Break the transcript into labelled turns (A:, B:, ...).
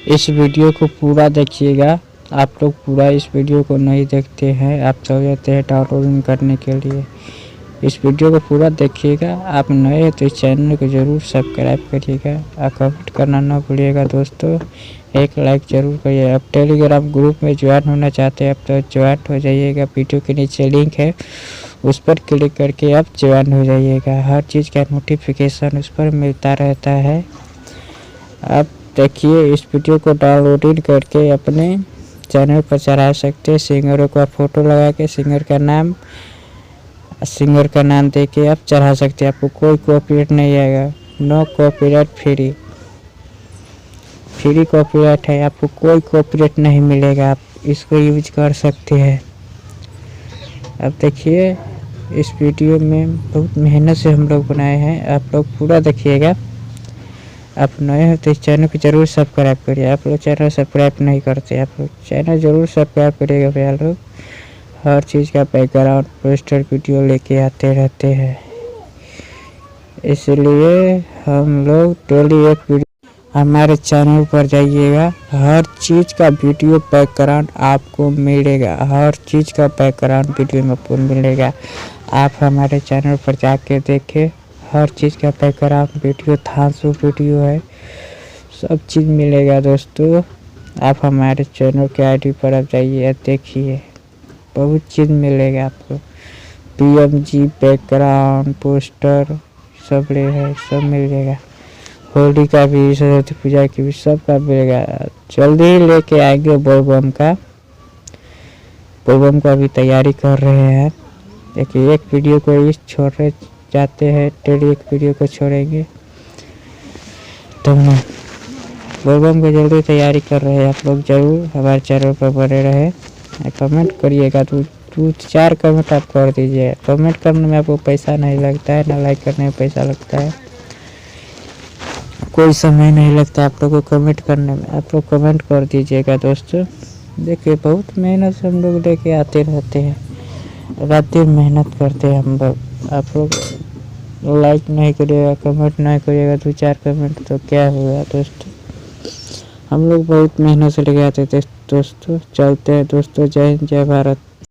A: इस वीडियो को पूरा देखिएगा। आप लोग पूरा इस वीडियो को नहीं देखते हैं, आप चल जाते हैं डाउनलोडिंग करने के लिए। इस वीडियो को पूरा देखिएगा। आप नए हैं तो इस चैनल को ज़रूर सब्सक्राइब करिएगा और कमेंट करना ना भूलिएगा दोस्तों। एक लाइक ज़रूर करिए। आप टेलीग्राम ग्रुप में ज्वाइन होना चाहते हैं आप तो ज्वाइन हो जाइएगा। वीडियो के नीचे लिंक है, उस पर क्लिक करके आप ज्वाइन हो जाइएगा। हर चीज़ का नोटिफिकेशन उस पर मिलता रहता है। आप देखिए, इस वीडियो को डाउनलोडिंग करके अपने चैनल पर चढ़ा सकते हैं। सिंगरों का फ़ोटो लगा के सिंगर का नाम दे के आप चढ़ा सकते हैं। आपको कोई कॉपीराइट नहीं आएगा। नो कॉपीराइट, फ्री कॉपीराइट है। आपको कोई कॉपीराइट नहीं मिलेगा, आप इसको यूज कर सकते हैं। अब देखिए, इस वीडियो में बहुत मेहनत से हम लोग बनाए हैं, आप लोग पूरा देखिएगा। आप नए हो तो इस चैनल को ज़रूर सब्सक्राइब करिए। आप लोग चैनल सब्सक्राइब नहीं करते, आप लोग चैनल ज़रूर सब्सक्राइब करिएगा भैया लोग। हर चीज़ का बैकग्राउंड पोस्टर वीडियो लेके आते रहते हैं, इसलिए हम लोग डेली एक वीडियो हमारे चैनल पर जाइएगा। हर चीज़ का वीडियो बैकग्राउंड आपको मिलेगा, हर चीज़ का बैकग्राउंड वीडियो में आपको मिलेगा। आप हमारे चैनल पर जाके देखें, हर चीज़ का बैकग्राउंड वीडियो, थांसू वीडियो है, सब चीज़ मिलेगा दोस्तों। आप हमारे चैनल के आईडी पर आप जाइए, देखिए बहुत चीज़ मिलेगा आपको। PMG बैकग्राउंड पोस्टर सब है, सब मिल जाएगा। होली का भी, सरस्वती पूजा की भी, सब का मिलेगा। जल्दी ही लेके आएंगे। बोलबम का भी तैयारी कर रहे हैं। देखिए, एक वीडियो को इस छोड़ रहे जाते हैं, डेली एक वीडियो को छोड़ेंगे तो बोलबम की जल्दी तैयारी कर रहे हैं। आप लोग जरूर हमारे चैनल पर बने रहे। कमेंट करिएगा, तो 4 कमेंट आप कर दीजिए। कमेंट करने में आपको पैसा नहीं लगता है, ना लाइक करने में पैसा लगता है, कोई समय नहीं लगता आप लोग को कमेंट करने में। आप लोग कमेंट कर दीजिएगा दोस्तों। देखिए, बहुत मेहनत से हम लोग लेके आते रहते हैं, रात दिन मेहनत करते हैं हम लोग। आप लोग लाइक नहीं करिएगा, कमेंट नहीं करिएगा, 2-4 कमेंट तो क्या होगा दोस्तों। हम लोग बहुत मेहनत से लेके आते थे दोस्तों। चलते हैं दोस्तों। जय हिंद, जय भारत।